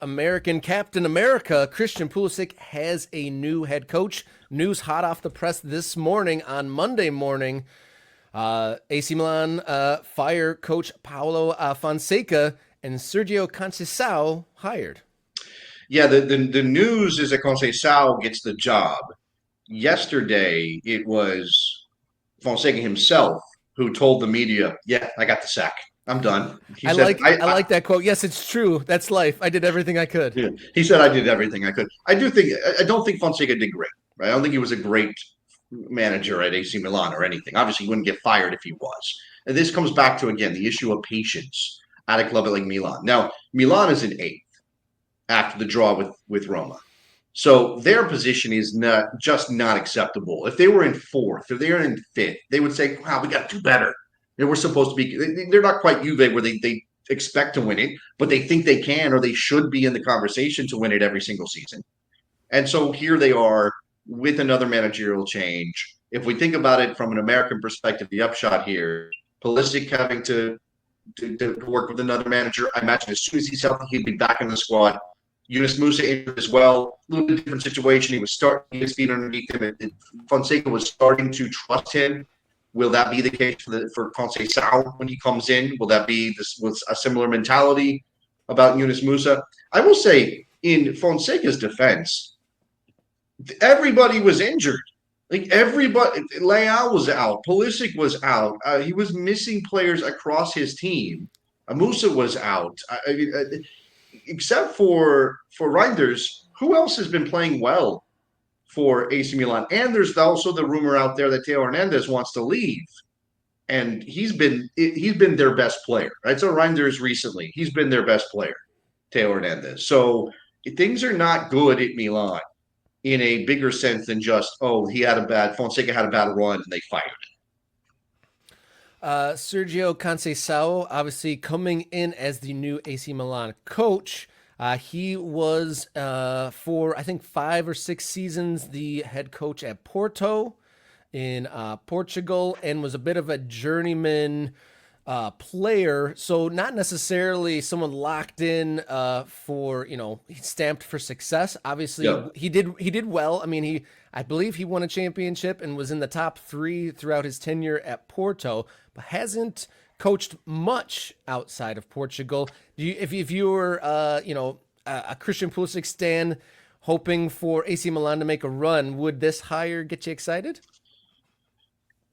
American Captain America, Christian Pulisic, has a new head coach. News hot off the press this morning on Monday morning. AC Milan fire coach Paulo Fonseca and Sergio Conceicao hired. Yeah, the news is that Conceicao gets the job. Yesterday, it was Fonseca himself who told the media, "Yeah, I got the sack. I'm done." He I said, like I like that quote. Yes, it's true. That's life. I did everything I could. Yeah. He said, "I did everything I could." I don't think Fonseca did great. Right? I don't think he was a great manager at AC Milan or anything. Obviously, he wouldn't get fired if he was. And this comes back to again the issue of patience at a club like Milan. Now, Milan is in eighth after the draw with Roma. So their position is not acceptable. If they were in fourth or they're in fifth, they would say, "Wow, we got to do better." We're supposed to be. They're not quite Juve where they expect to win it, but they think they can or they should be in the conversation to win it every single season. And so here they are with another managerial change. If we think about it from an American perspective, the upshot here, Pulisic having to work with another manager. I imagine as soon as he's healthy, he'd be back in the squad. Yunus Musah injured as well. A little bit different situation. He was starting his feet underneath him. Fonseca was starting to trust him. Will that be the case for Conceicao when he comes in? Will that be this was a similar mentality about Yunus Musah? I will say, in Fonseca's defense, everybody was injured. Like everybody, Leao was out, Pulisic was out. He was missing players across his team. Musah was out. Except for Reinders, who else has been playing well for AC Milan? And there's also the rumor out there that Theo Hernandez wants to leave, and he's been their best player. Right, so Reinders recently he's been their best player, Theo Hernandez. So things are not good at Milan in a bigger sense than just Fonseca had a bad run and they fired. Sergio Conceicao, obviously coming in as the new AC Milan coach. He was for I think 5 or 6 seasons the head coach at Porto in Portugal, and was a bit of a journeyman player. So not necessarily someone locked in for stamped for success. Obviously, Yep. he did well. I mean, I believe he won a championship and was in the top three throughout his tenure at Porto, but hasn't coached much outside of Portugal. If you were a Christian Pulisic stan hoping for AC Milan to make a run, would this hire get you excited?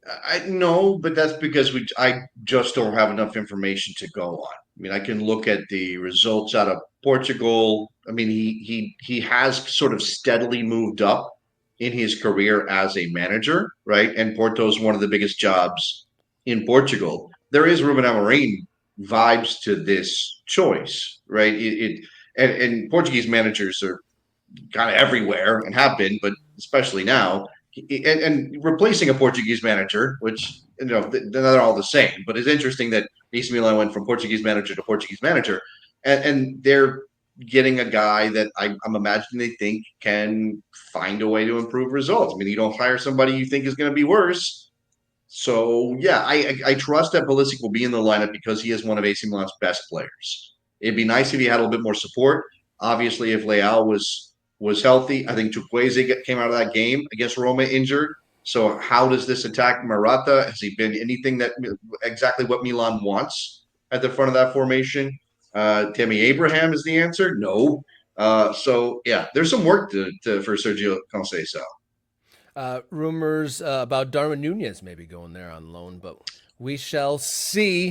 I no, but that's because I just don't have enough information to go on. I mean, I can look at the results out of Portugal. I mean, he has sort of steadily moved up in his career as a manager, right? And Porto is one of the biggest jobs in Portugal. There is Ruben Amorim vibes to this choice, right? And Portuguese managers are kind of everywhere and have been, but especially now. And replacing a Portuguese manager, which they're not all the same, but it's interesting that AC Milan went from Portuguese manager to Portuguese manager, and they're getting a guy that I'm imagining they think can find a way to improve results. I mean, you don't hire somebody you think is going to be worse. So yeah, I trust that Pulisic will be in the lineup because he is one of AC Milan's best players. It'd be nice if he had a little bit more support. Obviously, if Leao was healthy, I think Chukwueze came out of that game against Roma injured. So how does this attack Morata? Has he been anything that exactly what Milan wants at the front of that formation? Tammy Abraham is the answer. No. So yeah, there's some work for Sergio Conceição. Rumors about Darwin Nunez maybe going there on loan, but we shall see.